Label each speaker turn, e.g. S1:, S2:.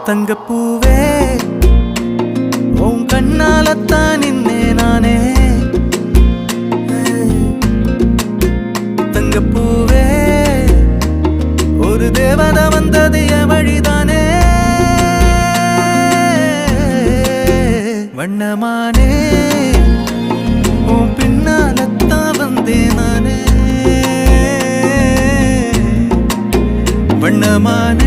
S1: தங்கப்பூவே உன் கண்ணாலத்தான் நின்னே நானே. தங்கப்பூவே ஒரு தேவதை வந்தது என் வழிதானே. வண்ணமானே உன் பின்னாலத்தான் வந்தேன் நானே. வண்ணமானே